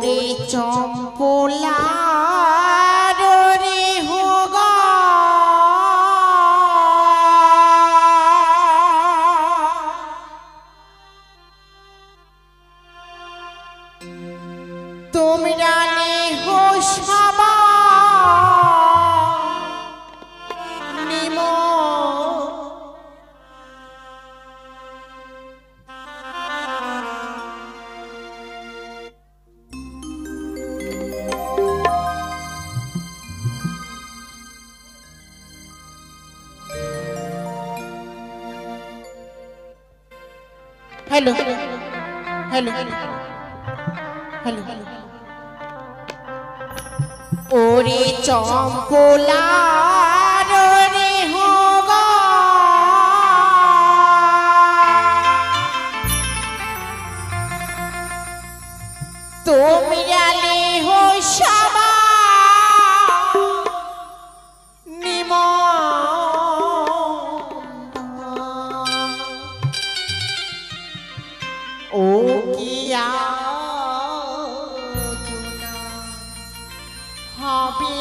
ওরে চম্পলার রে হোগা তোমরা নেহো সবা নিমো हेलो हेलो हेलो ओरे चम्पलार रे होगा তোমরা নেহো সবা নিমো ও কিয়া হবে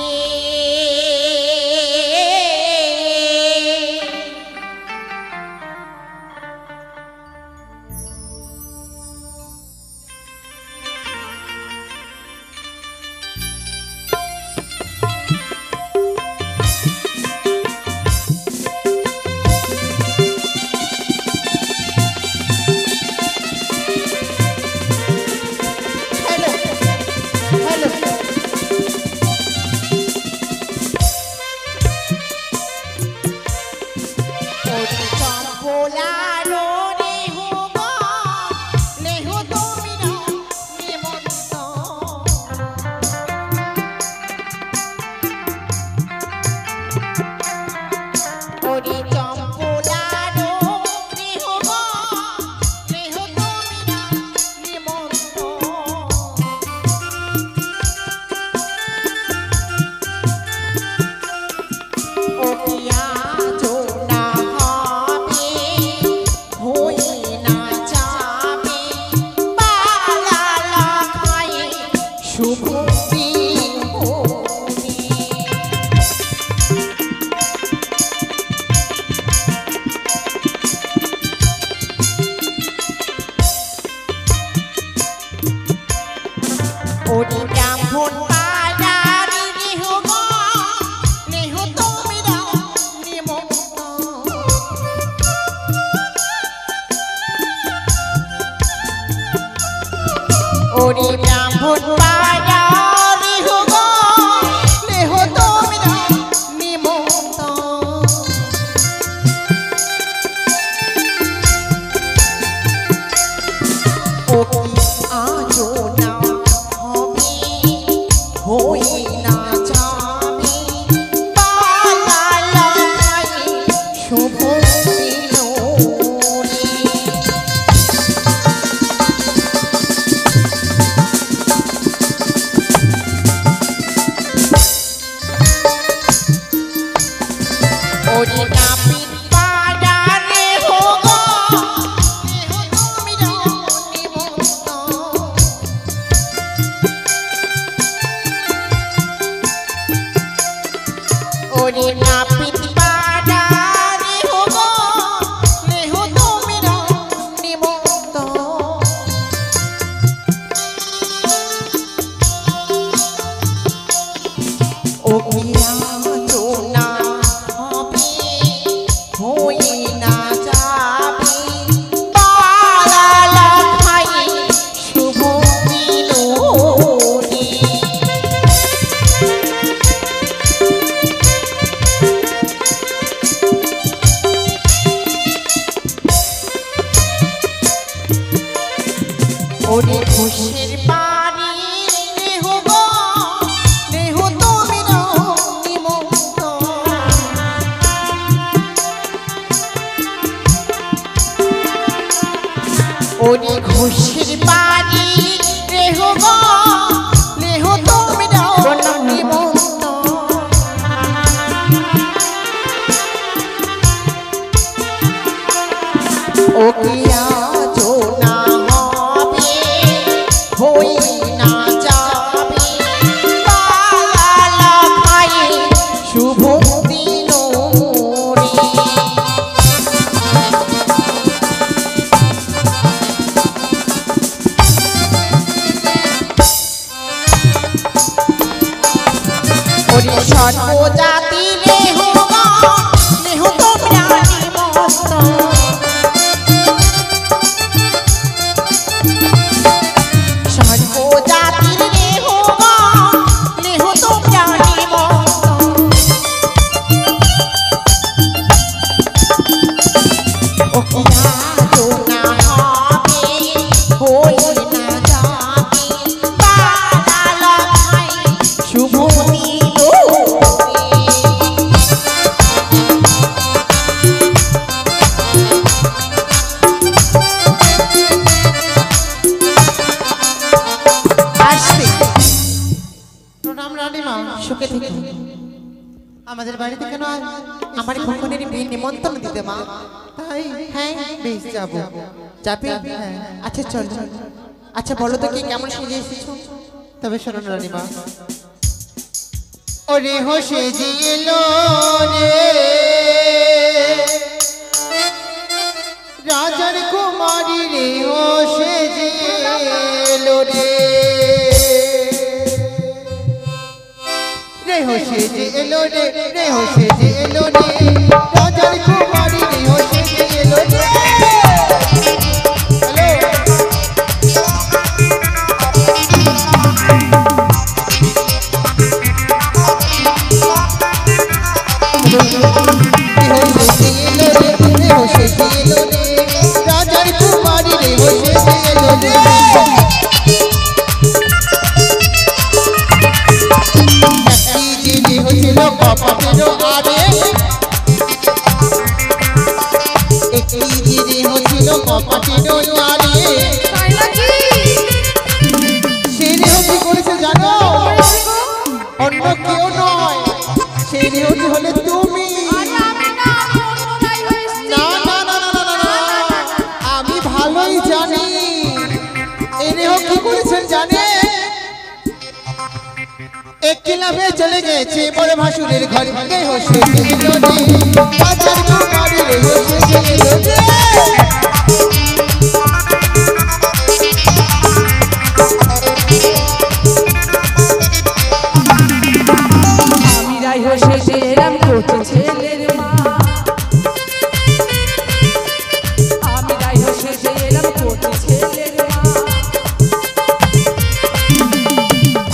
ওরে ব্রাহ্মণ পাড়া রে হোগা নেহো তোমরা নিমন্ত ও কি আজো না হবে হই না যাবে পালা শুভ সর্বজাতি নেহ নেহ তোমরা নিমন্ত সর্বজাতির নেহ নেহ তোমরা নিমন্ত ও কিয়া জোনা হবে হই না যাবে পালা লখাই শুভ দিল প্রণাম রানীমা। সুখে থেকে আমাদের বাড়িতে কেন আমার খোকনের বিয়ে নিমন্ত্রণ দিতে মা তাই? হ্যাঁ বেশ যাবো। যাবি আচ্ছা চল আচ্ছা বলো তো কি কেমন সেজে এসেছো তবে শোনো রানীমা, ওরে হোসে জিলো রে রাজার কুমারী রে হোসে জিলো রে রে হোসে জিলো রে রে হোসে জিলো রে রাজার কুমারী রে হোসে জিলো রে। রাজার কুমারী রে হোসে জিলো রে হয়েছিল কপাটের আরে একটি দিদি হয়েছিল কপাটের আরে সে রেহতি করেছে জানো অন্য কেউ নয়, সে রেহতি হলে তুমি। না না না না না না আমি ভালোই জানি এই রেহ কি করেছেন জানে একলাভে চলে গেছে বড় ভাসুরের ঘরে রে হোসে জিলো রে রাজার কুমারী রে হোসে জিলো রে। আমি রাই হোসে জেরাম কোচে ছেলের মা আমি রাই হোসে জেরাম কোচে ছেলের মা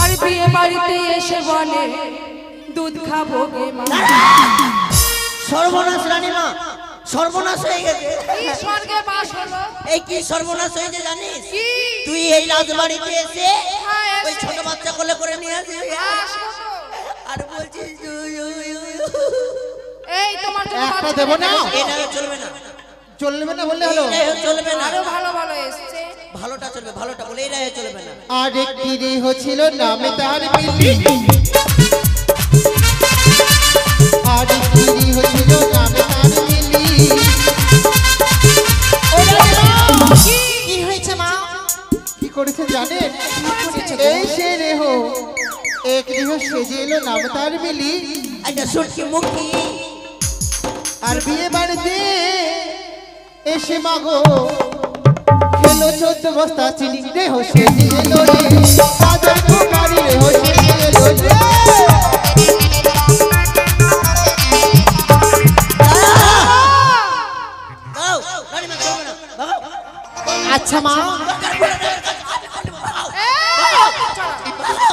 আর বিয়ে বাড়িতে এসে বলে দুধ খাবো গে মা। সর্বনাশ রানীমা, সর্বনাশ হয়ে গেছে। এই স্বর্গে বাস হলো এই কি সর্বনাশ হয়েছে জানিস? কি? তুই এই রাজবাড়িতে এসে হ্যাঁ, এসে। ওই ছোট বাচ্চা কোলে করে নিয়ে আসিস আসবো তো। আর বলছিস এই তোমার জন্য একটা বাচ্চা দেবো না? এটা চলবে না, চলবে না বললে হলো? এই চলবে না। আরো ভালো ভালো এসছে ভালোটা চলবে, ভালোটা বলে এই চলবে না। আর একটি রেহ ছিল নামে তার মিলি আর একটি রেহ ছিল নামে তার মিলি। কি হয়েছে মা কি করেছে জানেন? এই সে রেহ এক রেহ সেজে এলো নামে তার মিলি একটা সুটকি মুখি আর বিয়ে বাড়িতে এসে মাগো খেলো 14 বস্তা চিনি রে হোসে জিলো রে রাজার কুমারী রে হোসে জিলো রে। দাও রানীমা চলবে না বাবা। আচ্ছা মা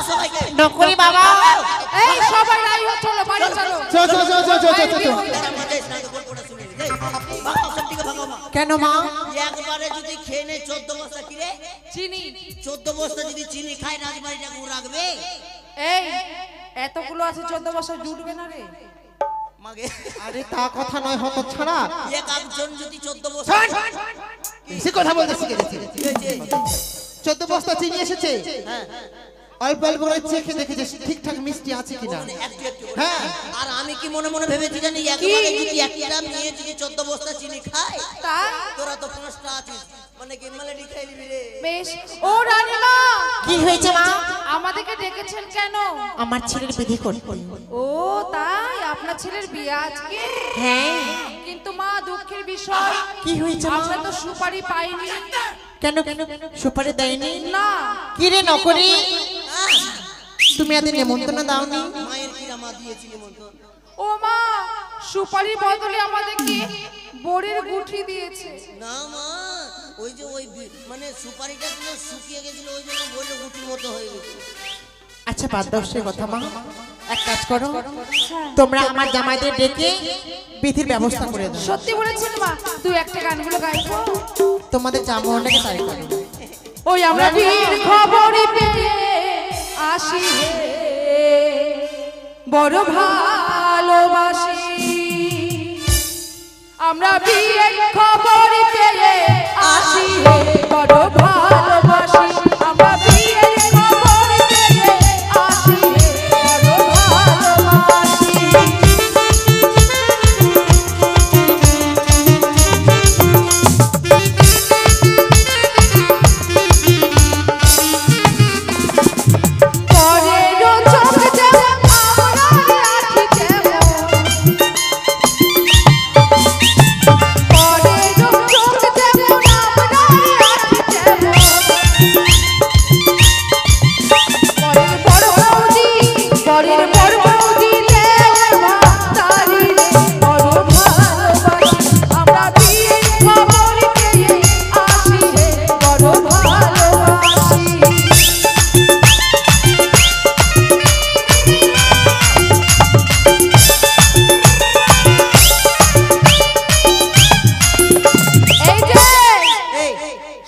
সবাইকে নকরি বাবা এই সবাই রাই হো চলো বাড়ি চলো চো চো চো চো চো চো চো। কেন মা একবারে যদি খেয়ে নে 14 বস্তা কিরে চিনি 14 বস্তা যদি চিনি খায় রাজবাড়িটাকে ও রাখবে? এই এতগুলো আছে 14 বছর জুটবে না রে মাগে আরে তা কথা নয় হত ছাড়া এক একজন যদি 14 বস্তা সে কথা বলতে শিখে গেছে। 14 বস্তা চিনি এসেছে, হ্যাঁ অল্প অল্প করে চেখে দেখেছে ঠিকঠাক মিষ্টি আছে কিনা। একটু একটু করে। হ্যাঁ আর আমি কি মনে মনে ভেবেছি জানি একবারে যদি একটা নিয়ে যদি 14 বস্তা চিনি খায় তাই তোরা তো 5টা আছিস মানে কি মালেডি খাই নিবি রে। বেশ ও রানীমা কি হয়েছে মা আমাদেরকে ডেকেছেন কেন? আমার ছেলের বিধি করতে ও তাই আপনার ছেলের বিয়ে আজকে? হ্যাঁ কিন্তু মা দুঃখের বিষয় কি হয়েছে মা আমরা তো সুপারি পাইনি। কেন কেন সুপারি দেয়নি না কি রে নকরি তুমি এত নেমন্তন্ন দাওনি? মায়ের কিরা মা দিয়েছি নিমন্ত্রণ। ও মা, সুপারি বদলে আমাদেরকে বড়ির গুঠি দিয়েছে। না মা, ওই যে মানে সুপারিটা ছিল শুকিয়ে গেছিল, ওই জন্য বললো গুটির মতো হয়ে গেছে। আচ্ছা বাদ দাও সে কথা মা, এক কাজ করো, তোমরা আমার জামাইদের ডেকে বিধির ব্যবস্থা করে দাও। সত্যি বলেছেন মা, তুই একটা গানগুলো গাইবো? তোমাদের জামোহনটাকে তাই করো। ওই আমরা বীর খবর পেয়ে আসি হে, বড় ভালোবাসি। আমরা বীর খবর পেয়ে আসি হে, বড় ভালোবাসি। আমরা বীর খবর পেয়ে আসি হে, বড় ভালোবাসি।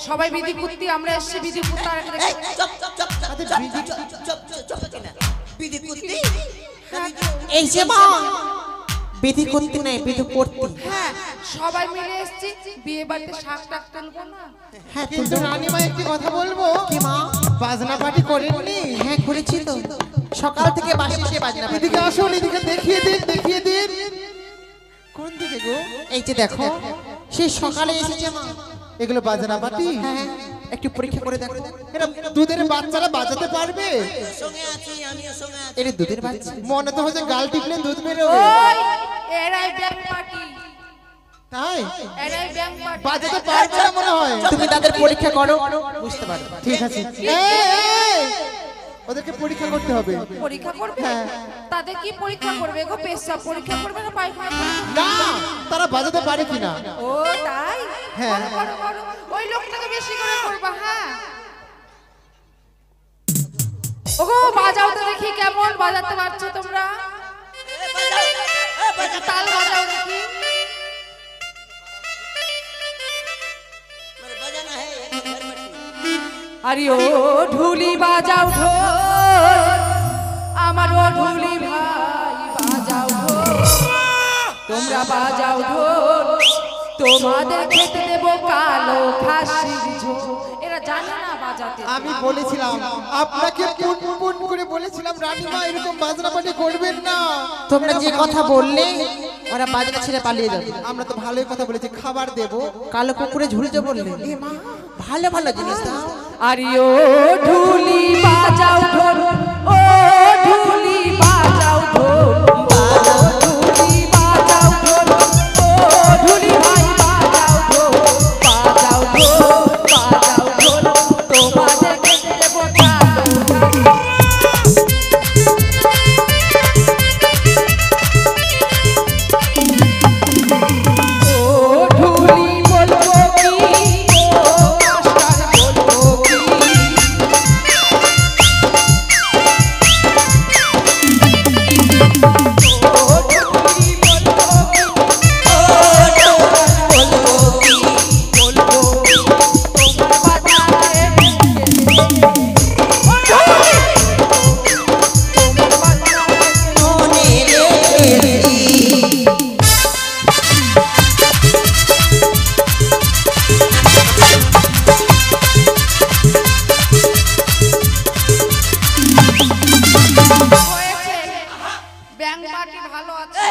সবাই বিধি কুত্তি, আমরা এসে বিধি কুত্তার বিধি কুত্তি এই যে মা, বিধি করতে নাই, বিধি করতে। হ্যাঁ, সবাই মিলে এসেছি, বিয়ে বাড়িতে শাক টাক তুলবো না? হ্যাঁ কিন্তু রানীমা একটি কথা বলবো, কি মা? বাজনা পার্টি করেননি? হ্যাঁ করেছি তো, সকাল থেকে বাসি সে বাজনা বাজছে। এদিকে আসুন, এদিকে দেখিয়ে দিন, দেখিয়ে দিন। কোন দিকে গো? এই যে দেখো, সেই সকালে এসেছে মা। এগুলো বাজনা পার্টি? হ্যাঁ, একটু পরীক্ষা করে দেখো। এরা দুধের বাচ্চারা বাজাতে পারবে? সঙ্গে আছি, আমিও সঙ্গে আছি। এর দুধের বাচ্চা। মনে তো হচ্ছে গাল টিপলে দুধ বেরোবে। ওই এরাই ব্যাংক পার্টি, তাই এরাই ব্যাংক পার্টি। বাজাতে পারবে না মনে হয়। তুমি তাদের পরীক্ষা করো, বুঝতে পারবে। ঠিক আছে, এই, ওদেরকে পরীক্ষা করতে হবে। পরীক্ষা করবে? হ্যাঁ। তাদের কি পরীক্ষা করবে গো? পেশাব পরীক্ষা করবে না পায়খানা পরীক্ষা? না, তারা বাজাতে পারে কিনা। ও তাই? হ্যাঁ। করো, করো, করো। ওই লোকটাকে বেশি করে করবা। হ্যাঁ, ওগো বাজাও তো দেখি, কেমন বাজাতে পারছো তোমরা? একটা তাল বাজাও দেখি। বাজানা হ্যাঁ घर बैठी। আরে ও ঢুলি বাজাও ঢোল, আমার ও ঢুলি ভাই বাজাও ঢোল, তোমরা বাজাও ঢোল, তোমাদের খেতে দেব কালো খাসির ঝোল। এরা জানে না বাজাতে। আমি বলেছিলাম আপনাকে, পুন পুন করে বলেছিলাম রানীমা এরকম বাজনা পার্টি করবেন না। তোমরা যে কথা বললে ওরা বাজনা ছেড়ে পালিয়ে যাবে। আমরা তো ভালোই কথা বলেছি, খাবার দেব। কালো কুকুরে ঝুলছে বললে, এ মা, ভালো ভালো জিনিস দাও। আরে ও ঢুলি বাজাও ঢোল, ও ঢুলি বাজাও ঢোল, ও ঢুলি বাজাও ঢোল, ও ঢুলি ভাই বাজাও ঢোল, বাজাও ঢোল, বাজাও ঢোল, তোমাদের খেতে দেব কালো খাসি। ও ঢুলি বলবো কি, ও মাস্টার বলবো কি, ব্যাংক পার্টি ভালো আছে।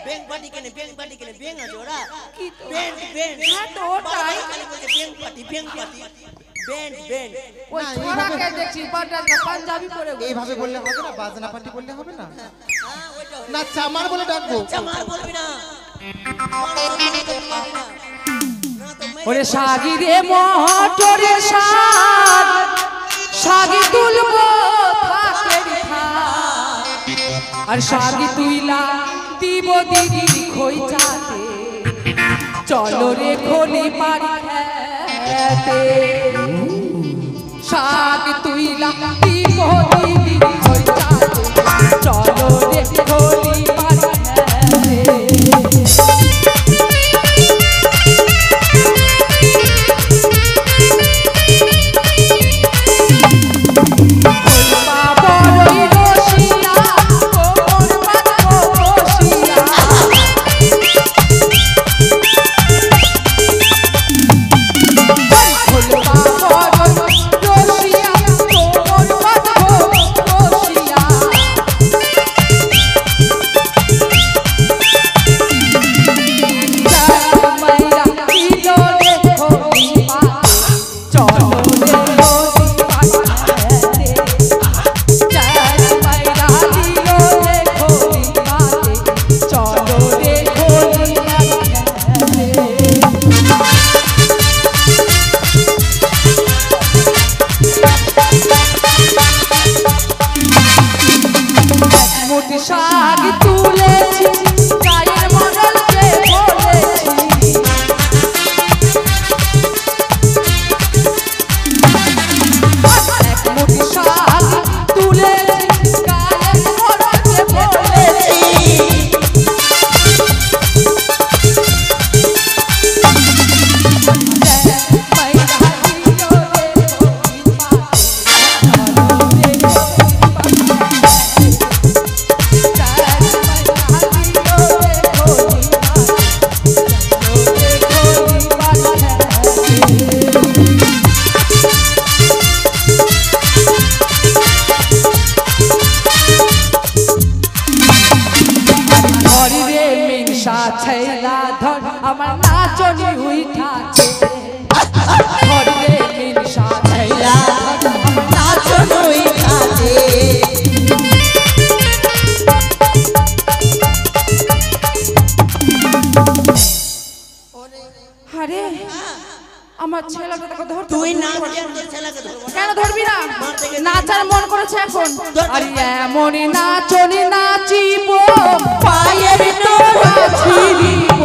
ব্যাংক পার্টি কেনে, ব্যাংক পার্টি কেনে, ব্যাংক আছে ওরা। কি তো? Band band. হ্যাঁ তো ওটাই। Bank party, bank party, band band. ওই ছোড়াকে দেখছি পাঞ্জাবি পাঞ্জাবি পরে এইভাবে বললে হবে না, বাজনা পার্টি বললে হবে না। হ্যাঁ ওইটা হবে। না, চামার বলে ডাকবো। চামার বলবি না। না তো ওরে শাগি রে মটরে শাগ, শাগি তুলবো থাকের খা, আর শাড়ি তুইলা দিব দিদি খইচাতে চলো রে খলি পারি খেতে শাড়ি তুইলা দিব দিদি খইচাতে চলো রে খলি পারি খেতে আমার নাচনি উঠাছে ঘরে মিলসা ছেলা নাচনি উঠাছে আরে আমার ছেলেটাকে ধর তুই নাচ তোর ছেলেকে ধরব কেন ধরবি না নাচার মন করেছে এখন আরে এমনই নাচনি নাচিব পায়ের তোরা ছিড়িব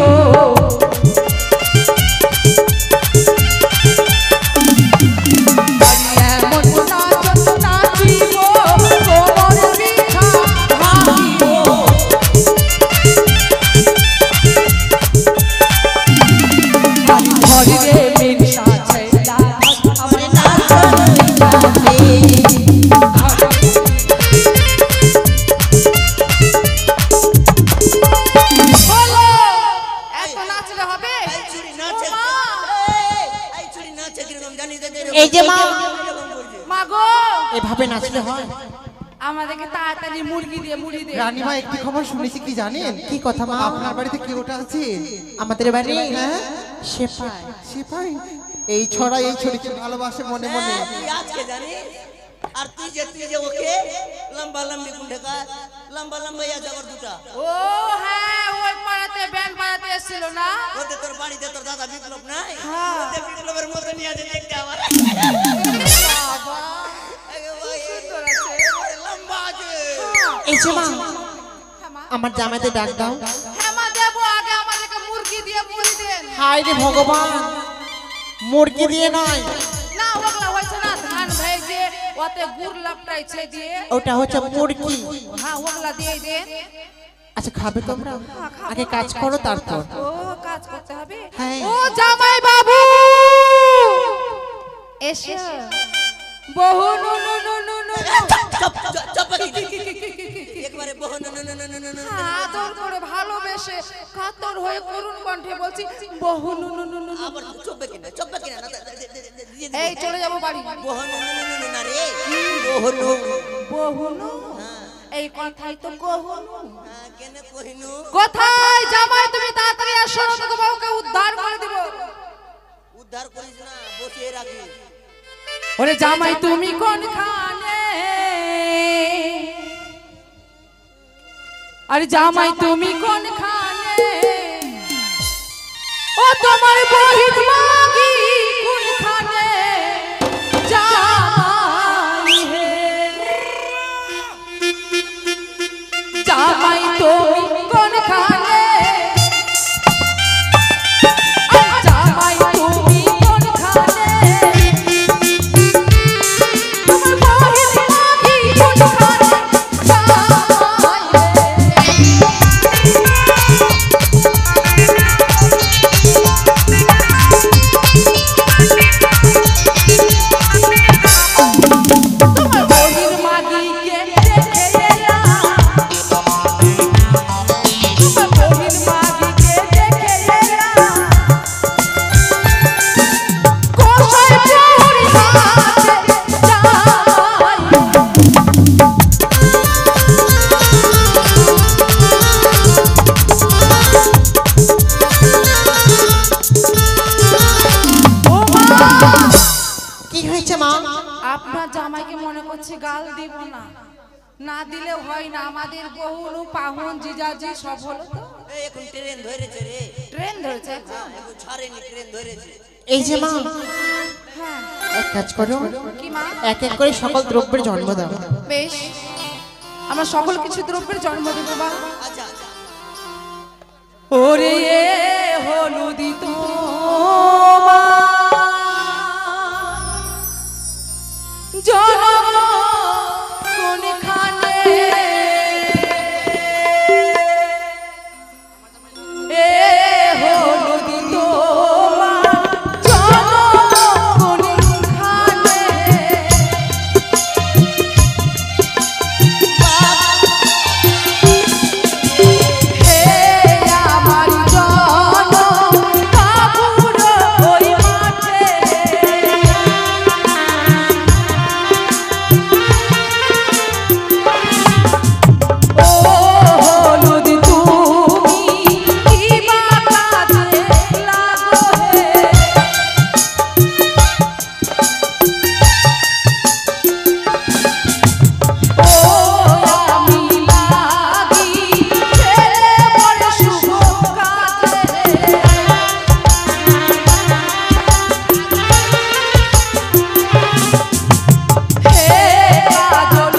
এই যে মা মা গো এভাবে নাচলে হয় আমাদেরকে তাড়াতাড়ি মুরগি দিয়ে মুড়ি দে রানীমা একটি খবর শুনেছি কি জানেন কি কথা মা আপনার বাড়িতে কে ওটা আছে আমাদের বাড়ি হ্যাঁ সেপাই সিপাই এই ছড়া এই ছড়িকে ভালোবাসে মনে মনে তুই আজকে জানিস আর তুই যে ওকে লম্বা লম্বি কুন্ডেকা লম্বা লম্বা ইয়া যাবার দুটা ও হ্যাঁ ওই পাড়াতে ব্যান্ড বাজাতে এসেছিল না ওতে তোর বাড়িতে তোর দাদা বিপ্লব নাই হ্যাঁ। ওতে বিপ্লবের মতো নিয়ে আছে দেখতে আমার বাবা সুন্দর আছে লম্বা আছে এই যে মা হ্যাঁ মা আমার জামাইদের ডাক দাও হ্যাঁ মা দেবো আগে আমাদেরকে মুরগি দিয়ে মুড়ি দেন হায় রে ভগবান মুরগি দিয়ে নয় না ওগুলা হয়েছে না ধান ভেজে ওতে গুড় লাপটাইছে দিয়ে ওটা হচ্ছে মুরগি হ্যাঁ ওগুলা দিয়ে দেন আচ্ছা খাবে তোমরা খাবো। আগে কাজ করো তারপর ও কাজ করতে হবে হ্যাঁ। ও জামাই বাবু এসো বহু নু নু নু নু নু চপ একবারে বহু না আদর করে ভালোবেসে কাতর হয়ে করুণ কণ্ঠে বলছি বহু নু নু নু নু নু। আবার চপবে কিনা এই চলে যাব বাড়ি বহু না রে বহু বহু নু এই কথাই তো কহনু কেন কহিনু কোথায় জামাই তুমি তাড়াতাড়ি আসো না তোকে বাবুকে উদ্ধার করে দিব উদ্ধার করিস না বসিয়ে রাখিস ওরে জামাই তুমি কোনখানে আরে জামাই তুমি কোনখানে ও তোমার বহিন মাগি কোনখানে জামাই হে গাল দিব না, না দিলেও হয় না। আমাদের বহু পাহুন জিজাজি সব হলো তো। এই এখন ট্রেন ধরেছে রে। ট্রেন ধরেছে? হ্যাঁ, এখন ছাড়েনি, ট্রেন ধরেছে। এই যে মা, হ্যাঁ। এক কাজ করো, কি মা? এক এক করে সকল দ্রব্যের জন্ম দাও। বেশ, আমরা সকল কিছু দ্রব্যের জন্ম দেব বা। আচ্ছা আচ্ছা। ওরে হলুদিত জনম কোনখানে, এ হলুদিত জনম কোনখানে, হে আমার জনম বাবুর ওই মাঠে, ও হলুদ তুমি কি বাতাতে লাগো হে, ও আমি লাগি ছেলে বড় শুভ কাজে, হে কাজল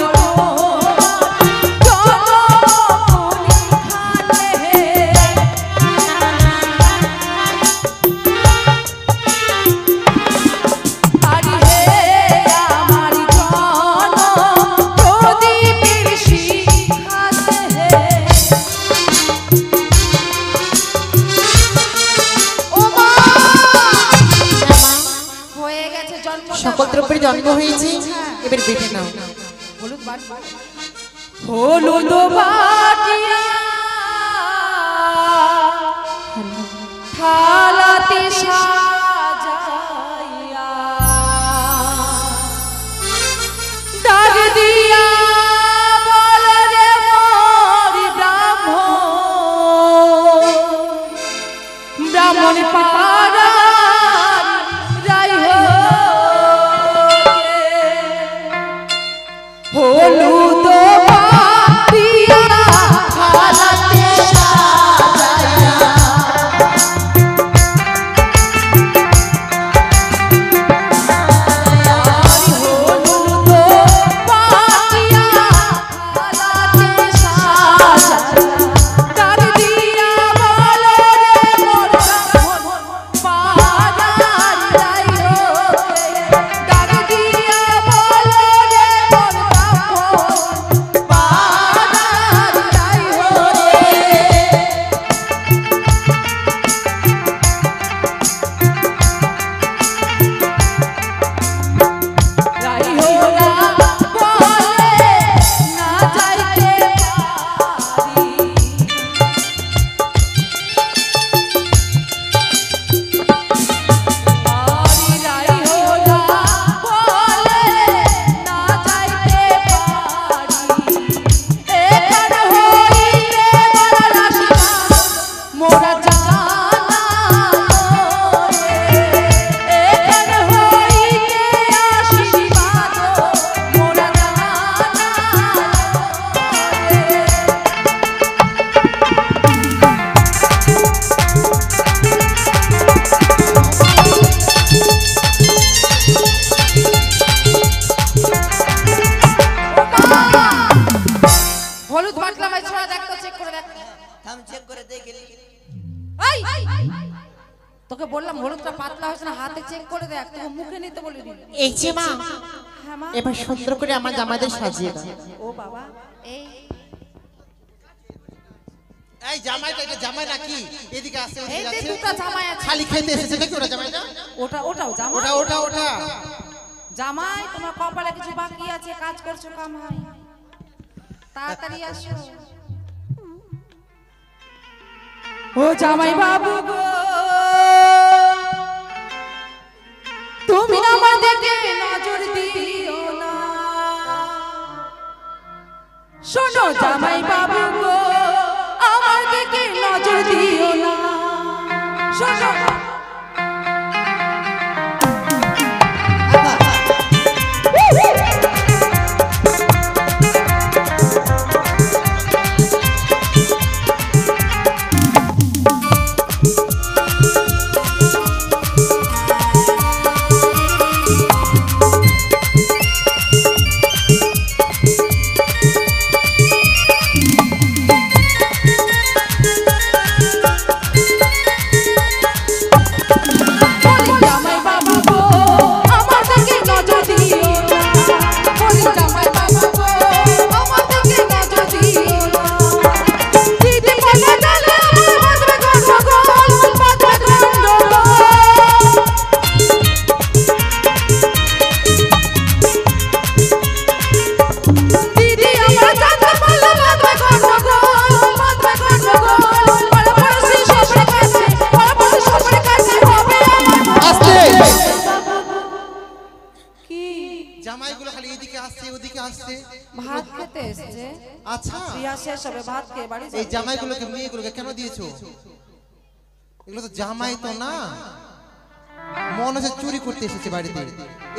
সকল দ্রব্যের জন্ম হয়েছে, এবার বেটে নাও। হলুদ বাটিয়া থালাতে সাজাইয়া ডাক দিয়া বল রে মোর ব্রাহ্মণ পাড়ার রাই হলুদ বাটিয়া থালাতে সাজাইয়া হলুদ বাটিয়া থালাতে সাজাইয়া ডাক দিয়া বল রে মোর ব্রাহ্মণ পাড়ার রাই ডাক দিয়া বল রে মোর ব্রাহ্মণ পাড়ার রাই রাইহোরা বলে না যাইতে পারি, আরি রাইহোরা বলে না যাইতে পারি, এখান হইতে বড় রাশি মোরা জানা এখান হইতে আশীর্বাদ মোরা জানা হলুদ বাটলা ভাই ছোড়া দেখ তো, চেক করে দেখ। থাম, চেক করে দেখে নি। এই তোকে বললাম হলুদটা পাতলা হয়েছে না, হাতে চেক করে দেখ, তোকে মুখে নিতে বলিনি। এই যে মা, হ্যাঁ মা। এবার সুন্দর করে আমার জামাদের সাজিয়ে দাও। ও বাবা, এই এই জামাইটা, এটা জামাই নাকি? এদিকে আসছে, এই ওদিকে যে যাচ্ছে। দুটো জামাই আছে। খালি খেতে এসেছে নাকি ওটা জামাইটা? ওটাও জামাই। ওটা জামাই তোমার কপালে কিছু বাকি আছে, কাজ করছো কাম হয়, তাড়াতাড়ি আসো। ও জামাই বাবু গো, তুমি আমার দিকে নজর দিও না, শোনো জামাই বাবু গো, আমার দিকে নজর দিও না, শোনো। ভাত খেতে এসছে। আচ্ছা বিয়া শেষ হবে, ভাত খেয়ে বাড়ি এই যাবে। জামাইগুলোকে মেয়েগুলোকে কেন দিয়েছো? এগুলো তো জামাই তো না, মনে হচ্ছে চুরি করতে এসেছে বাড়িতে।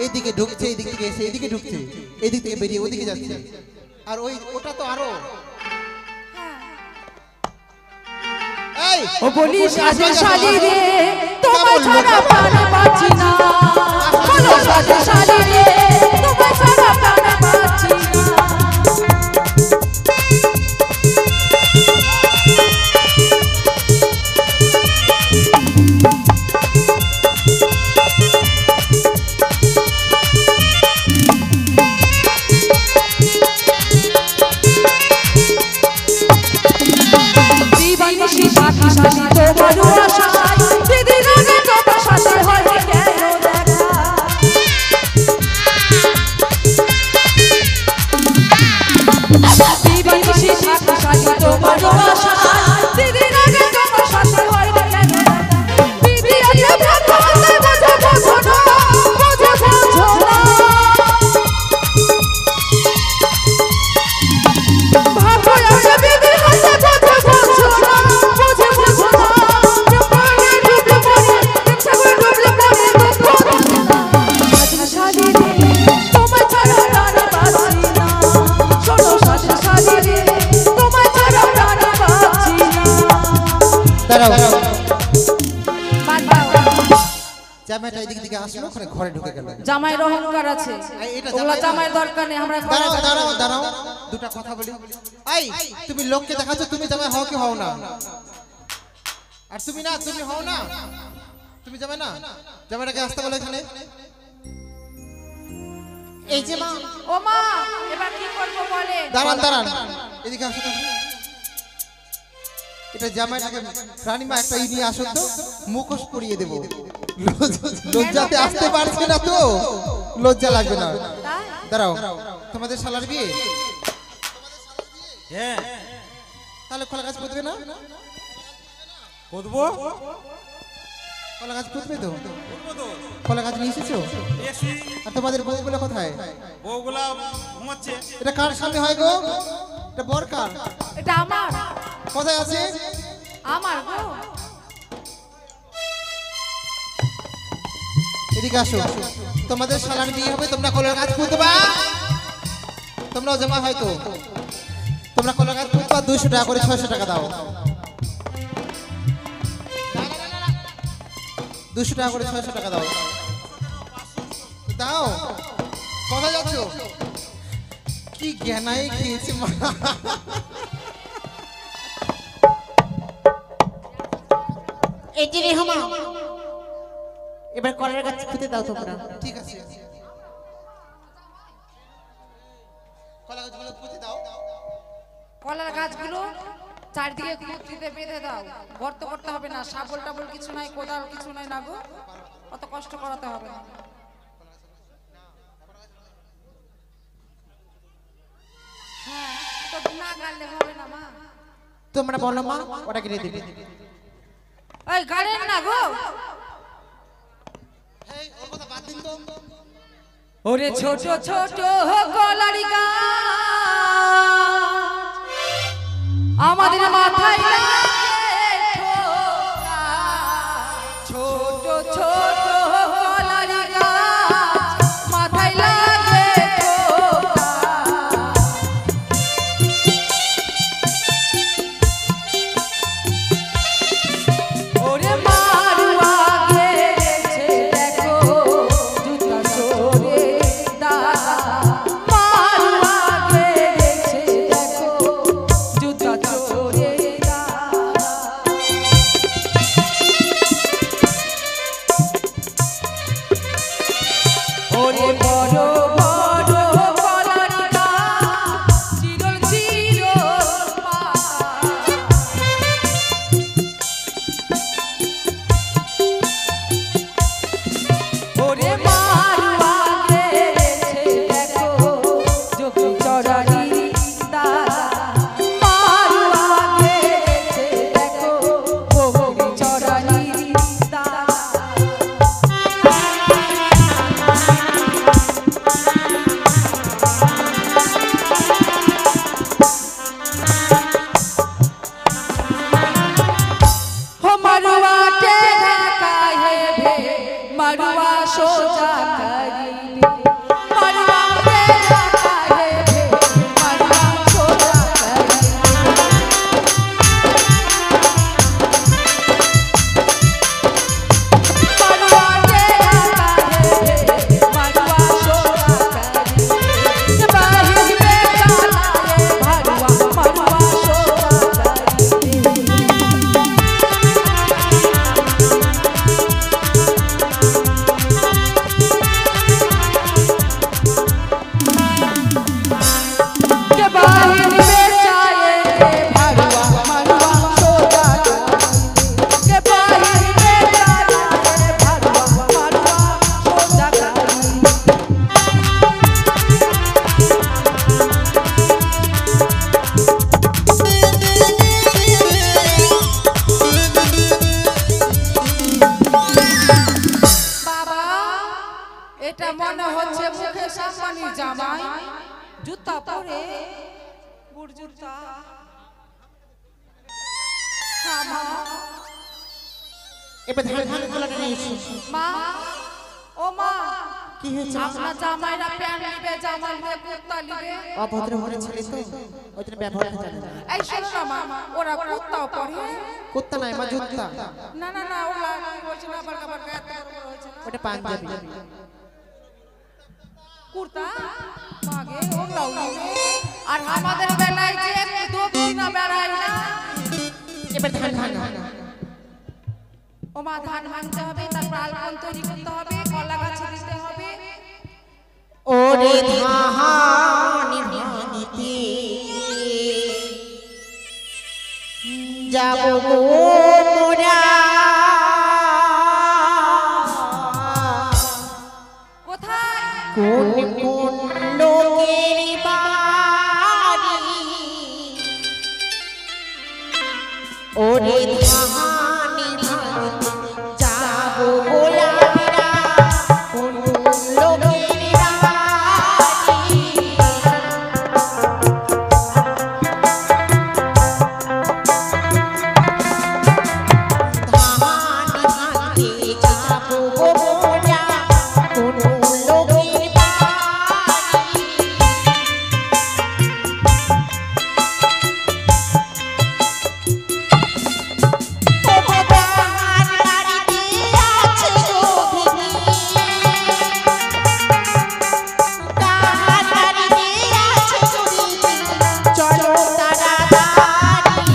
এইদিকে ঢুকছে, এইদিক থেকে এসে এইদিকে ঢুকছে, এইদিক থেকে বেরিয়ে ওদিকে যাচ্ছে। আর ওটা তো আরো এই ও বলি সাজে শালি রে তোমায় ছাড়া প্রাণে বাঁচি না, বলো সাজে শালি রে তোমায় ছাড়া প্রাণে বাঁচি না। দিবানিশি সাথী সাথী তোমারও আশায়, দিদির আগে তোমার সাথে হয় কেন দেখা। দিবানিশি সাথী সাথী তোমারও আশায়, দিদির আগে তোমার সাথে হয় কেন দেখা। দিদি আছে ভালো আছে বোঝো না, বোঝো না। ভাবো আছে দিদির হাতে বোঝো না, বোঝো না। জপানে ডুবলে পড়ে, সাগরে ডুবলে পড়ে সাজে শালি রে তোমায় ছাড়া প্রাণে বাঁচি না, শোনো সাজে শালি রে তোমায় ছাড়া প্রাণে বাঁচি না। দাঁড়াও, বাঁধাও। জামাইটা এইদিক থেকে আসলো, ওখানে ঘরে ঢুকে গেল। জামাইয়ের অহংকার আছে, এটা ওগুলা জামাইয়ের দরকার নেই। আমরা ঘরে দাঁড়াও থাকি। দাঁড়াও দাঁড়াও, দুটা কথা বলি। এই তুমি লোককে দেখাচ্ছ তুমি জামাই হও কি হও না? আর তুমি না, তুমি হও না, তুমি জামাই না। জামাইটাকে আসতে বলো এখানে। এই যে মা, ও মা, এবার কি করবো বলে? দাঁড়ান দাঁড়ান, এদিকে আসো তো। এটা জামাইটাকে রানীমা একটা ই নিয়ে আসো তো, মুখোশ পরিয়ে দেবো। লজ্জাতে আসতে পারছে না তো, লজ্জা লাগবে না। তাই? দাঁড়াও, তোমাদের শালার বিয়ে? হ্যাঁ তাহলে কলা গাছ পুঁতবে না? পুতবো, কলা গাছ পুঁতবে তো? পুতবো তো। কলা গাছ নিয়ে এসেছো? এসি আর তোমাদের বউগুলো কোথায়? বউগুলা ঘুমাচ্ছে। এটা কার স্বামী হয় গো? এটা বর কার? এটা আমার, কোথায় আছে? আমার গো। এদিকে আসো। তোমাদের শালার বিয়ে হবে, তোমরা কলা গাছ পুঁতবা? তোমরাও জমা হয়তো, তোমরা কলা গাছ পুঁতবা। 200 টাকা করে 600 টাকা দাও। 200 টাকা করে 600 টাকা দাও। দাও। কোথায় যাচ্ছ? কি জ্ঞানাই খেয়েছে মা। এই যে রেহমা, এবার কলার গাছ পুঁতে দাও তোমরা। ঠিক আছে, কলা গাছগুলো পুঁতে দাও। কলার গাছগুলো চারদিকে কুত্রিতে বেঁধে দাও। গর্ত করতে হবে না, শাবল টাবল কিছু নাই, কোদাল কিছু নাই না গো, অত কষ্ট করাতে হবে না। হ্যাঁ, তো না গালে হবে না মা। তোমরা বলো মা, ওরা কিনে দিবে। ওই গাড়েন না গো। এই ওর কথা বাদ দিন তো। ওরে ছোট ছোট কলারি গাছ আমাদের মাথায় লাগে ঠোকা। ছোট ছোট কলারি গাছ মাথায় লাগে ঠোকা। ওরে মারুয়া গেছে দেখো জুতা চোরে দাদা। মারুয়া গেছে দেখো জুতা চোরে দাদা। বুড়জুরটা মা এবার ধান ধান গোলাটা নিয়ে এসো। মা ও মা কি হয়েছে? আপনার জামাইরা প্যান্ট নিবে জামাই নিয়ে কুত্তা নিবে অভদ্র ঘরে ছেলে তো ওই জন্য ব্যবহার জানে না। এই শোনো না মা ওরা কুত্তাও পরে কুত্তা নাই মা, জুত্তা। না না না ওরা কি বলছিল আবার আবার এত বড় হয়েছে না ওটা পাঞ্জাবি। কুর্তা মাগে ওগুলাও নিবে আর আমাদের বেলায় যে দক্ষিণা বেড়ায় না এবার ধান ধান ও মা ধান ভাঙতে হবে তারপর আলপন তৈরি করতে হবে কলা গাছে দিতে হবে ওরে ধানি ভানিতে যাব গো মোরা, কোথায় কোন কোন লোকের বাড়ি, ওরে ধানি ভানিতে যাব গো আমরা, কোন কোন লোকের বাড়ি। ধানি ভানিতে যাব গো মোরা, কোন লোকের বাড়ি। ও ভগবান বাড়িতে আছে গো ভিনি, কাহার বাড়িতে আছে গো ভিনি, চলো তাড়াতাড়ি।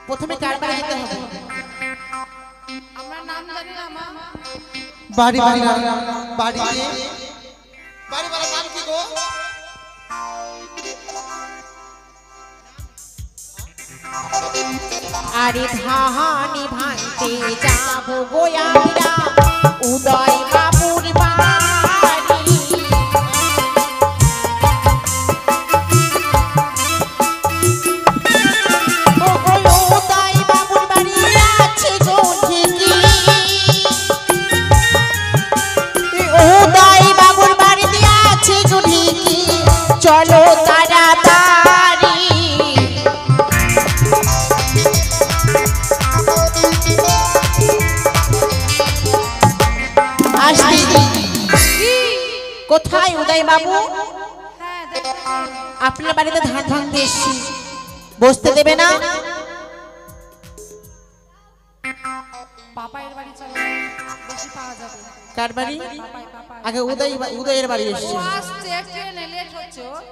প্রথমে কার বাড়ি যেতে হবে? আমরা নাম জানি না মা বাড়ি বাড়ি বাড়িতে বাড়ি বাড়ার নাম কি গো? আরে ধানি ভাঙতে যাব গো আমরা, উদয় বাবুর বাড়ি। ও গো উদয় বাবুর বাড়ি আছে গো ঠিকই, উদয় বাবুর বাড়িতে আছে গো ঠিকই, চলো তাড়াতাড়ি। আসবি? কোথায় উদয় বাবু? হ্যাঁ দেখো আপনার বাড়িতে ধান ভাঙতে এসছি, বসতে দেবে না? পাপাইয়ের বাড়ি চলো বেশি পাওয়া যাবে কার বাড়ি? পাপাই পাপাই আগে উদয়ের বাড়ি ও এসছি। আসছে ট্রেনে লেট হচ্ছে ওর।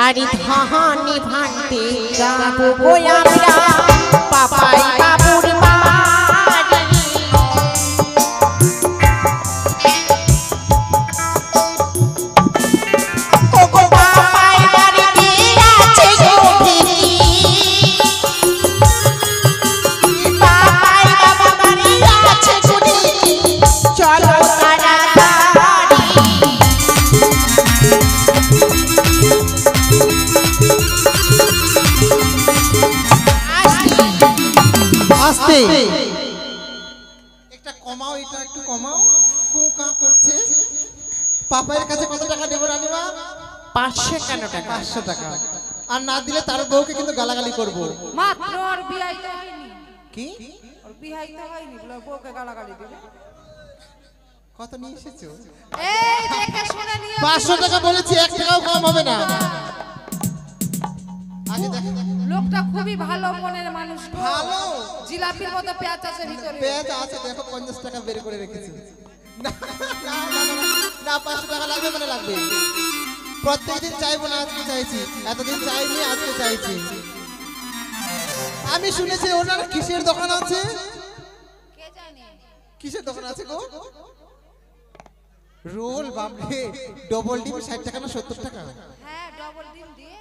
আরে ধানি ভাঙতে যাব গো আমরা, পাপাই বাবুর বাড়ি। ও গো পাপাই বাড়িতে আছে গো ঠিকই, পাপাই বাবা বাড়ি আছে গো ঠিকই, চলো তাড়াতাড়ি। আস্তে একটা কমাও, এটা একটু কমাও, কুকা করছে। পাপায়ের কাছে কত টাকা দেবো রানিমা? 551 টাকা। 500 টাকা। আর না দিলে তার বউকে কিন্তু গালাগালি করব। মাত্র ওর বিয়াই তো হয়নি কি? ওর বিয়াই তো হয়নি বলে বউকে গালাগালি দিবে কত নিয়ে এসেছো? এই দেখে শুনে নিয়ে 500 টাকা বলেছি, 1 টাকাও কম হবে না। আগে দেখো লোকটা খুবই ভালো মনের মানুষ গো। ভালো। জিলাপির মতো পেঁয়াজ আছে ভিতরে পেঁয়াজ আছে, দেখো 50 টাকা বের করে রেখেছি। না না না, না, না 500 টাকা লাগবে মানে লাগবে। প্রত্যেকদিন চাইবো না, আজকে চাইছি। এতদিন চাইনি, আজকে চাইছি। আমি শুনেছি ওনার কিসের দোকান আছে? কে জানে কিসের দোকান আছে গো? রোল বাপরে, ডবল ডিম 60 টাকা না 70 টাকা? হ্যাঁ ডবল ডিম দিয়ে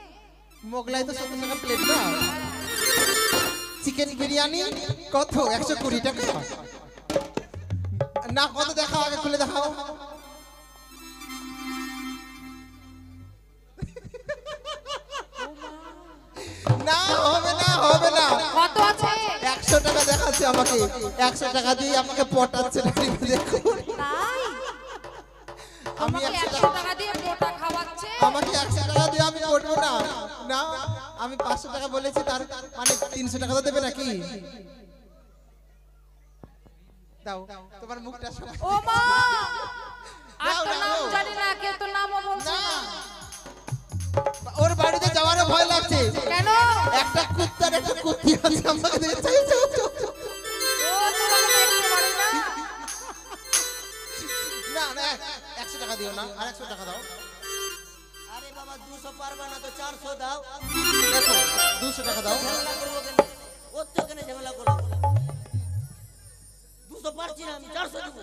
মোগলাই তো 70 টাকা প্লেট না? চিকেন বিরিয়ানি কত? 120 টাকা না? কত দেখাও, আগে খুলে দেখাও। না হবে না, হবে না। কত আছে 100 100 টাকা দেখাচ্ছে আমাকে, 100 টাকা দিয়ে আমাকে পটাচ্ছে রানীমা, দেখুন তাই আমি তোমাকে 100 100 টাকা দিয়ে মোটা খাওয়াচ্ছে। আমাকে 100 টাকা দিয়ে আমি পড়বো না। না আমি 500 টাকা বলেছি, তার মানে 300 টাকা তো দেবে নাকি? দাও তোমার মুখটা সবাই ও মা, আর দাও, তো নাম দাও। জানি না, কেউ তো নামও বলছে না, না। ওর বাড়িতে যাওয়ারও ভয় লাগছে। কেন? একটা কুত্তার একটা কুত্তি আছে আমাকে দিয়ে চাই চাও চাও। ও তোমাকে দেখতে পারে না। না না 100 টাকা দিও না, আর 100 টাকা দাও। আরে বাবা 200 পারবা না তো 400 দাও। দেখো 200 টাকা দাও। ঝামেলা করবো কেন? ওর তো কেন ঝামেলা করবো? 200 পারছি না আমি, 400 দেবো।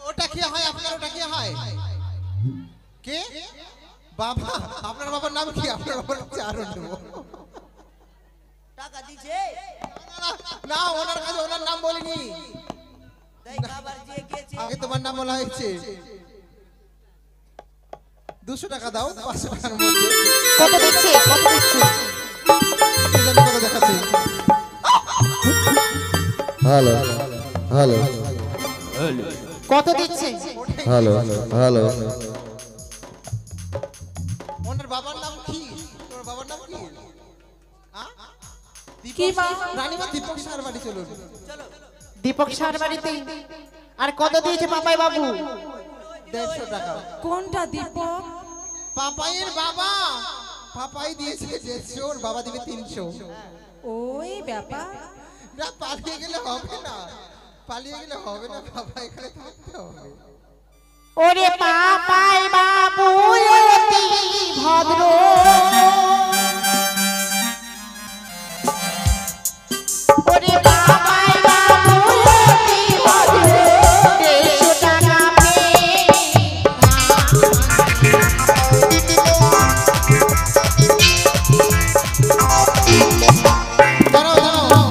ওটা কি হয় আপনার? ওটা কি হয়? কে বাবা? আপনার বাবার নাম কি? আপনার বাবার হচ্ছে আরুণ দেবো। টাকা দিছে না ওনার কাছে ওনার নাম বলিনি, তাই খাবার দিয়ে গেছে। আগে তোমার নাম বলা হয়েছে। 200 টাকা দাও, 500 টাকার মধ্যে। কত দিচ্ছে? কত দিচ্ছে? কি জানি কত দেখাচ্ছে। হ্যালো হ্যালো কত দিচ্ছে? হ্যালো হ্যালো ওনার বাবার নাম কি? তোমার বাবার নাম কি? হ্যাঁ? কি মা? রানীমা দীপক সার বাড়ি চলুন। দীপক সার বাড়িতে। আর কত দিয়েছে পাপাই বাবু? 150 টাকা। কোনটা দীপক? পাপাইয়ের বাবা, পাপাই দিয়েছে 150, ওর বাবা দিবে 300। ওই ব্যাপার। না পালিয়ে গেলে হবে না, পালিয়ে গেলে হবে না, বাবা এখানে থাকতে হবে। ওরে পাপাই বাবু অতি ভদ্র, ওরে পাপাই বাবু অতি ভদ্র, 150 টাকা পেয়ে দাঁড়াও দাঁড়াও,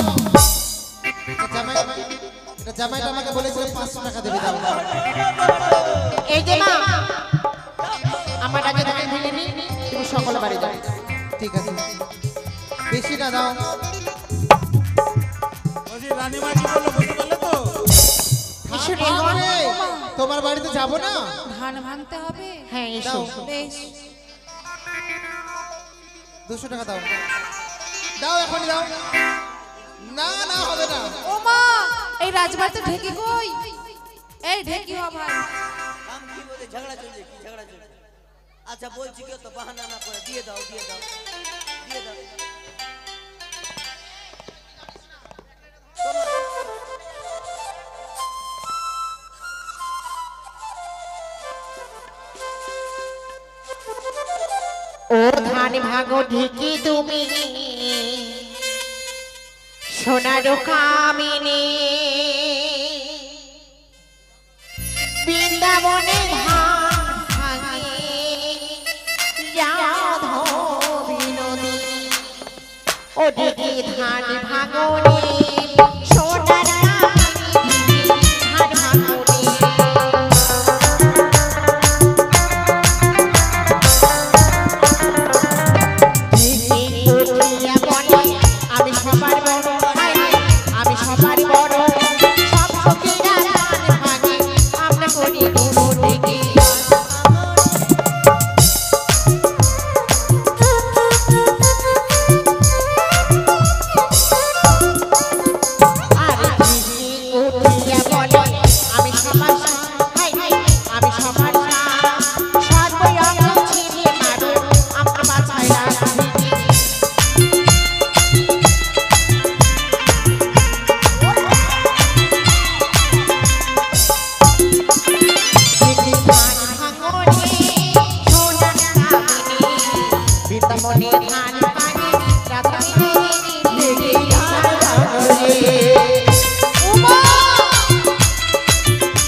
এটা জামাইটা আমাকে বলেছিল 500 টাকা দেবে। দাও এই যে মা, আমার আগে দোকান ভেঙে নি, তুমি সকলে বাড়ি যাও। ঠিক আছে, বেশি না দাও। বলছি রানীমা কি বললো বুঝতে পারলে তো? এসো রে, থাকবে, তোমার বাড়িতে যাব না। ধান ভাঙতে হবে। হ্যাঁ এসো। বেশ, 200 টাকা দাও, দাও এখনই দাও। না না হবে না। ও মা, এই রাজবাড়িতে ঢেকি কই? এই ঢেকি হ ভাই। কাম কি বলে ঝগড়া চলছে? কি ঝগড়া চলছে? আচ্ছা বলছি কেউ তো বাহানা না করে দিয়ে দাও, দিয়ে দাও, দিয়ে দাও। ও ধান ভাগো ঢেকি তুমি, সোনার কামিনী, বৃন্দাবনে ধান ভাঙে রাধো বিনোদিনী। ও ঢেকি ধান ভাগো রে, সোনার কামিনী, ধান ভাগো রে। আমি সবার বড়, আমি সবার বড়, সব সখীরা ধান ভাঙে, আমরা করি গুরু ডেকে। আর ঝিঝি উঠিয়া বলে, আমি সবার আমি সবার সর্বয়ঙ্গ ছিঁড়ে মারো, আমরা বাছাই রাখি। বৃন্দাবনে ধান ভাঙে রাধা বিনোদিনী, ধান ভাঙে। উমা!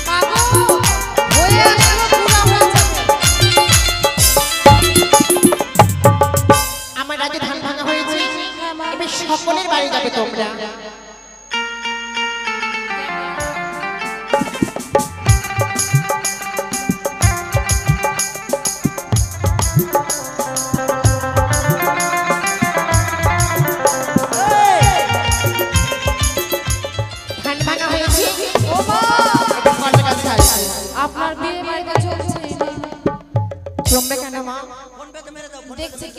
মাগো, হয়ে আসলো, পুরা হয়ে যাবে। আমার রাজ্যে ধান ভাঙা হয়েছে, হ্যাঁ মা। এবার সকলের বাড়ি যাবে তোমরা।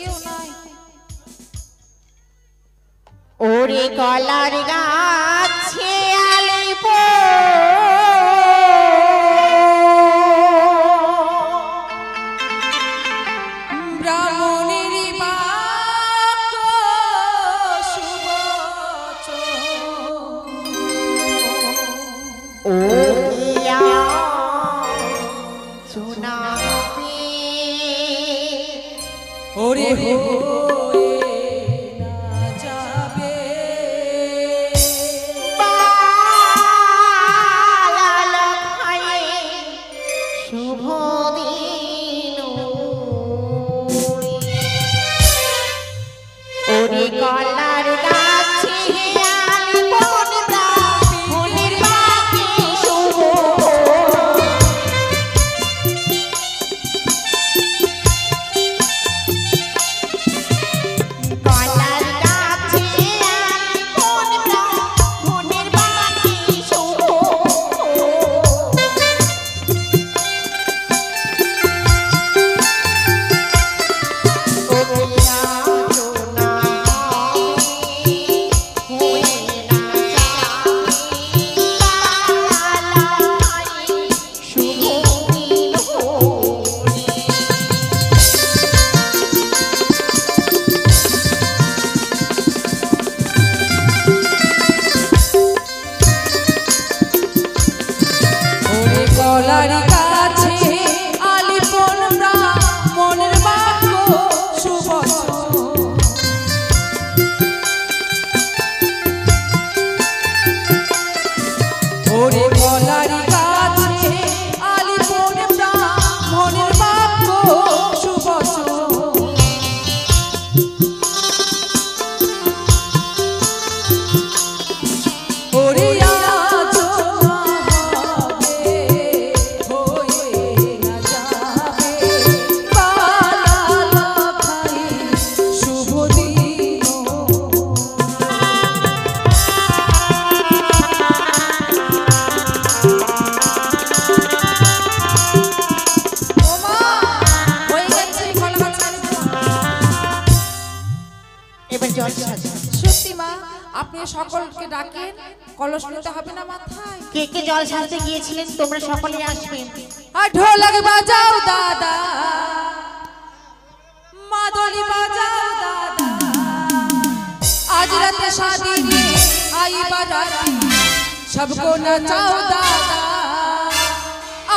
কেউ নাই। ওরে কলার গাছে আলিপ ব্রাহ্মণের বাক্য সুবচন। ও কিয়া শোনাবে ওরে হয়ে না যাবে পালাল খায়ে শুভ দিন ওরে কলার গাছে আলিপন ব্রাহ্মণের বাকি শুভ কলার গাছে আলিপন ব্রাহ্মণের বাকি শুভ ওরে কলার গাছে আলিপন ব্রাহ্মণের বাক্য সুবচন। ওরে কলার গাছে আলিপন ব্রাহ্মণের বাক্য সুবচন। ওরে আজ না হবে হয়ে না যাবে পালাল খাই শুভ দিন। ওমা হয়ে গেছে কলা গাছ। এবার জল সাজা সত্যি মা আপনি সকলকে ডাকেন, কলস নিতে হবে না মাথায়। কে কে জল সাজতে গিয়েছিলেন তোমরা সকলে আসবে আর ঢোলক বাজাও দাদা, মাদলি বাজাও দাদা, आज रात शादी में आई बाराती सबको नचाओ दादा।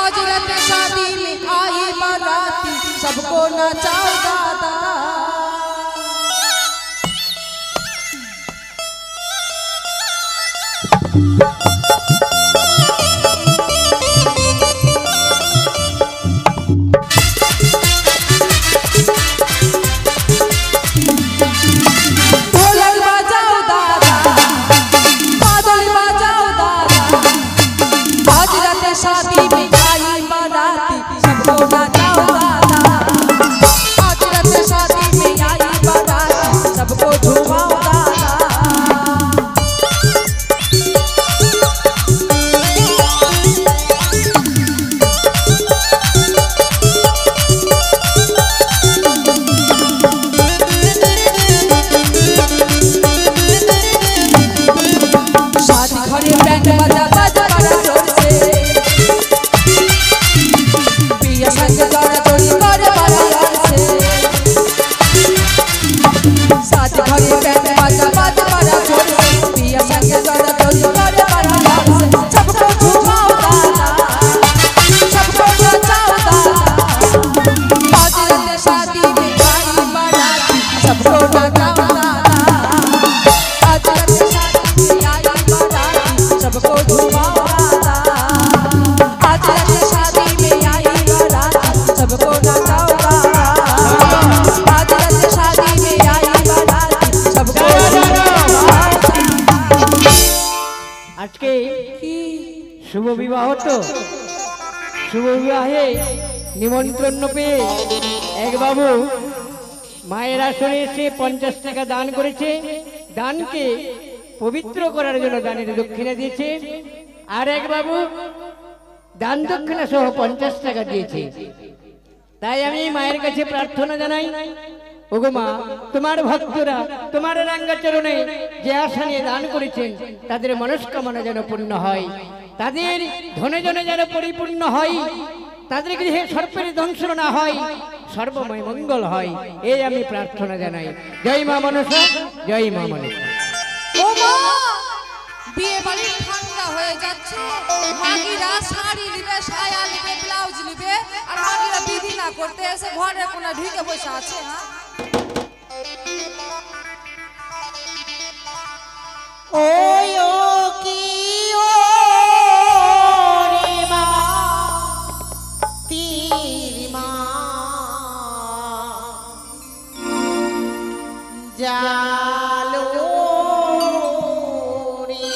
आज रात शादी में आई बाराती सबको नचाओ दादा। ढोलक बजाओ दादा, मादल बजाओ दादा, आज रात शादी में आई बाराती सबको नचाओ दादा। आज रात शादी में आई बाराती सबको झुमाओ दादा। शादी घरे बैंड बजा बजा बड़ा जोर से, पिया संग जोड़ा जोड़ी करे बड़ा जोर से। शादी घरे बैंड बजा बजा बड़ा जोर से, पिया संग जोड़ा जोड़ी करे बड़ा जोर से। सबको झुमाओ दादा, सबको नचाओ दादा। आज रात शादी में आई बाराती सबको नचाओ दादा। आज रात शादी में आई बाराती सबको झुमाओ दादा। आज रात शादी में आई बाराती सबको नचाओ दादा। आज रात शादी में आई बाराती सबको झुमाओ दादा। আজকে শুভ বিবাহ তো, শুভ বিবাহে নিমন্ত্রণ পেয়ে এক বাবু মায়ের আসরে এসে 50 টাকা দান করেছে। দানকে পবিত্র করার জন্য দানের দক্ষিণা দিয়েছে। আর এক বাবু দান দক্ষিণা সহ 50 টাকা দিয়েছে। তাই আমি মায়ের কাছে প্রার্থনা জানাই ওগো মা, তোমার ভক্তরা তোমার রাঙ্গা চরণে যে আশা নিয়ে দান করেছেন তাদের মনস্কামনা যেন পূর্ণ হয়, তাদের ধনে জনে যেন পরিপূর্ণ হয়, তাদের গৃহে সর্পের দংশন না হয়, সর্বময় মঙ্গল হয়, এই আমি প্রার্থনা জানাই। জয় মা মনসা, জয় মা মনসা। ও মা, বিয়ে বাড়ি ঠান্ডা হয়ে যাচ্ছে, মাগিরা শাড়ি নিবে, সায়া নিবে, ব্লাউজ নিবে, আর মাগিরা বিধি না করতে এসে ঘরে কোনা ঢুকে বসে আছে। ওই ও কি ও রে মা তীর মা জালো রে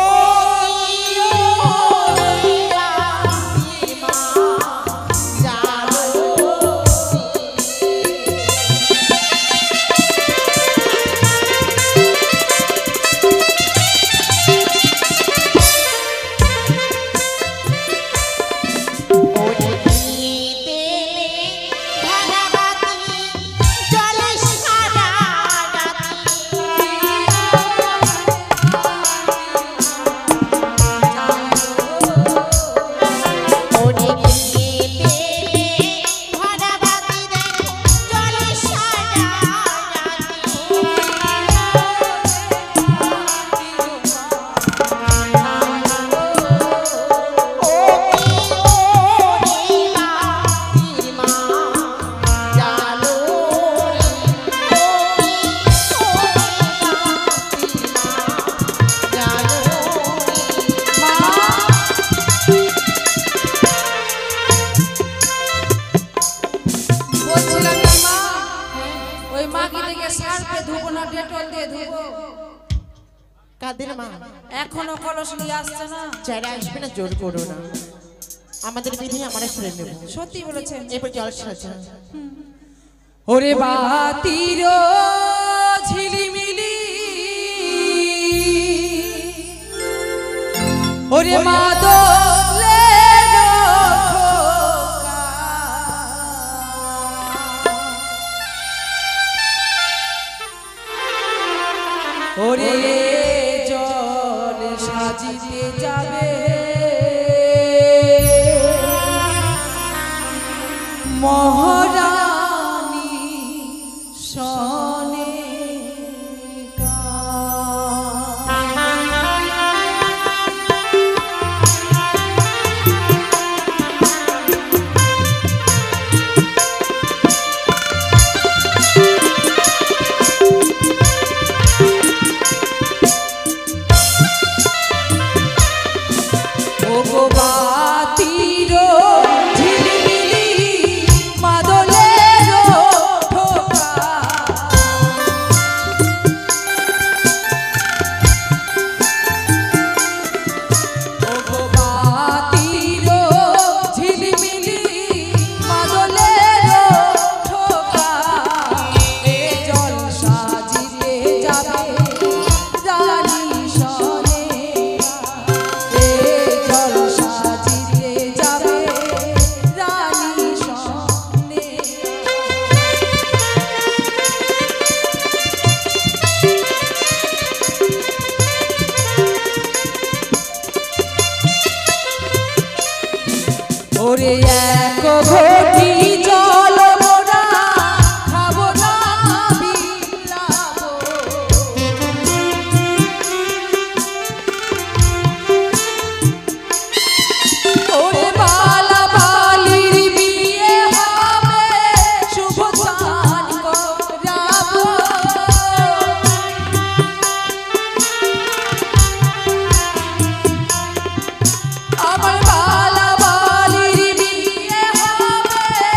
ওই ও রে মা তীর মা জালো কাদের মা এখনো কলস নিয়ে আসছে না? চাইরা আসবে না, জোর করো না, আমাদের বিধি আমরা শুনে নেব। সত্যি বলেছেন। এবার জল সাজা। ওরে বাতির ঝিলিমিলি, ওরে মাদলের খোকা, ওরে জল সাজিতে যাবে মহারানী সনে ও গো বাতির ঝিলিমিলি মাদলের ঠোকা, ও গো বাতির ঝিলিমিলি মাদলের ঠোকা, এ জল সাজিতে যাবে রানী সনে, এ জল সাজিতে যাবে রানী সনে। ওরে এক ঘটি জল মোরা খাবো না বিলাবো, ওরে বালা বালির বিয়ে হবে শুভ চান করাবো, আমার বালা বালির বিয়ে হবে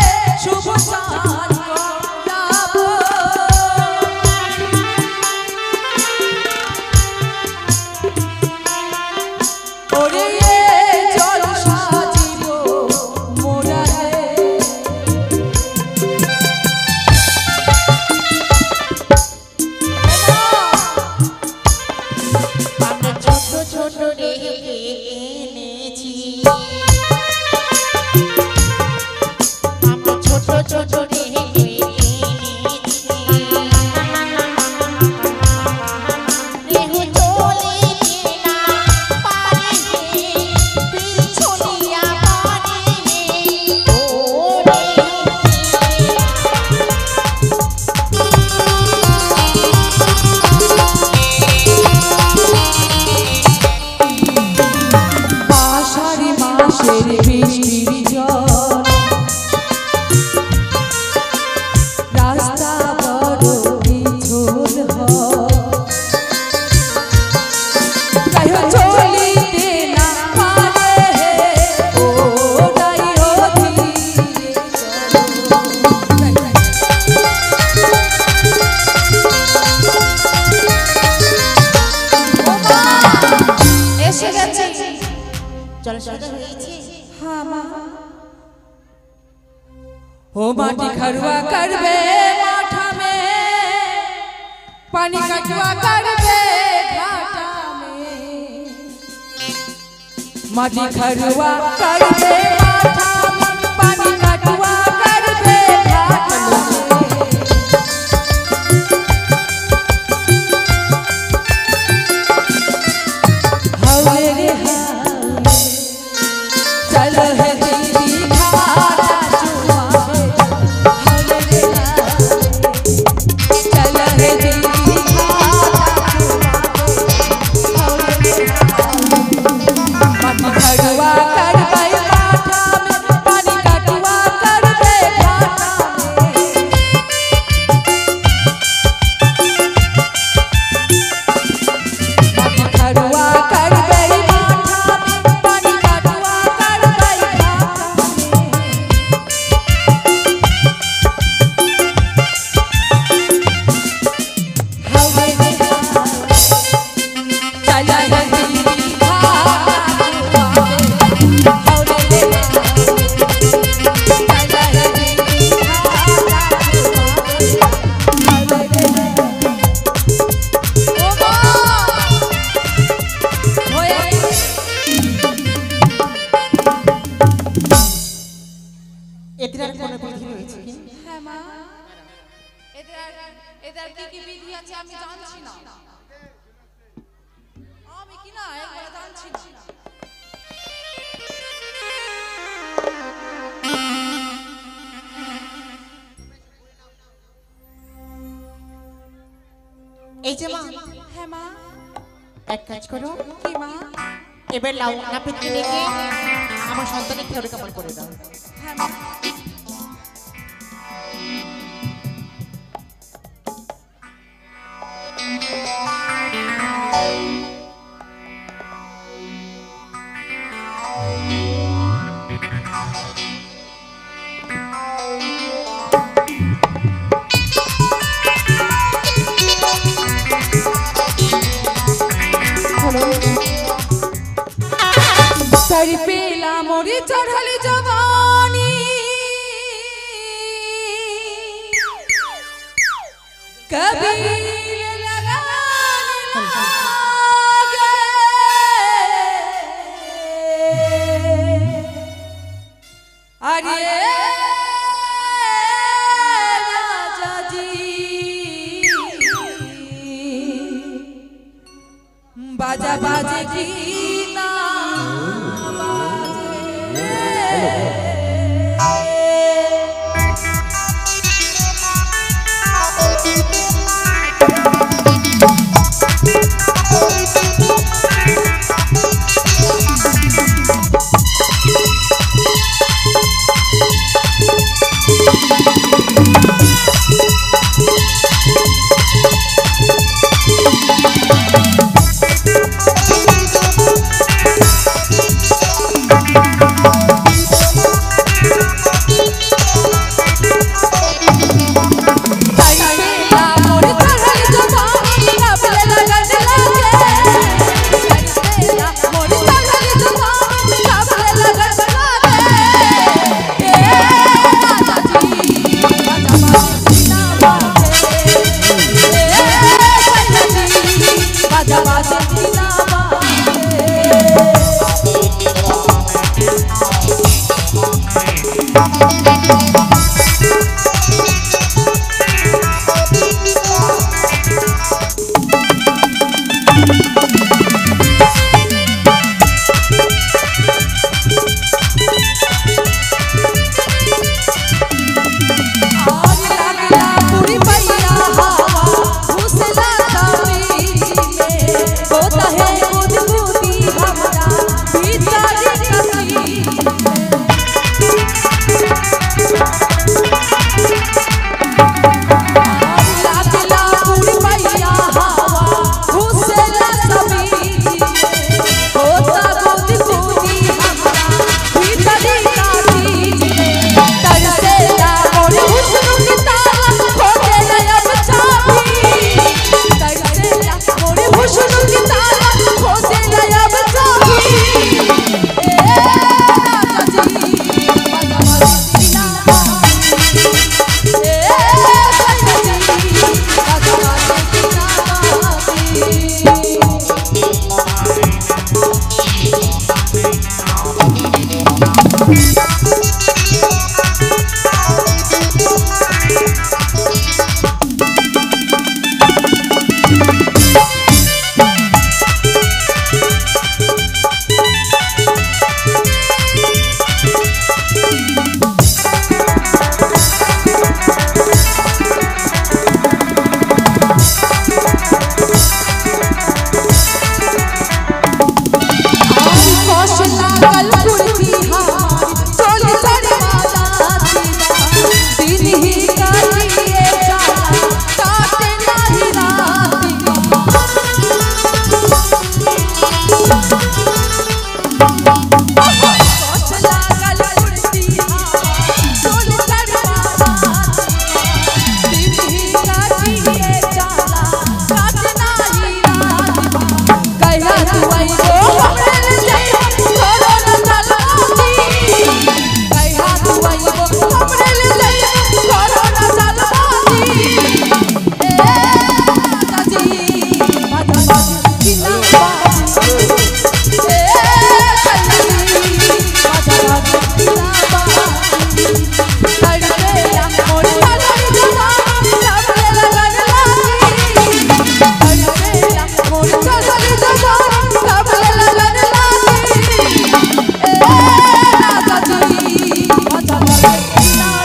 জলসাদা হয়েছে। हाँ माँ हो माटी खरुआ करबे माठा में पानी कटुआ करबे घाटा में माटी खरुआ करबे माठा में पानी कटुआ करबे घाटा में हवे रे हवे चल है दीदी घाटा चुमावे हवे रे हवे चल है दीदी घाटा चुमावे हवे रे माटी खड़ुआ करबै माठा में पानी कटुआ करबै घाटा में माटी खड़ुआ करबै माठा में पानी कटुआ करबै घाटा में हवे रे हवे चल है दीदी घाटा चुमावे हवे रे हवे चल है दीदी घाटा चुमावे हवे रे ओ माँ होए এদের আর কোনো বিধি রয়েছে কি? হ্যাঁ মা এদের কি বিধি আছে আমি জানছি না আমি কি না একবার জানছি না এই যে মা, হ্যাঁ মা এক কাজ করো, কি মা এবার লাউ নাপিত নিয়ে আমার সন্তানের খেয়াল কেমন করে দাও। হ্যাঁ মা सर पेला मोरी चढ़ल जवानी कबीर लगाने लागे अरे राजा जी बाजा बाजे की ना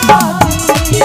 বাজি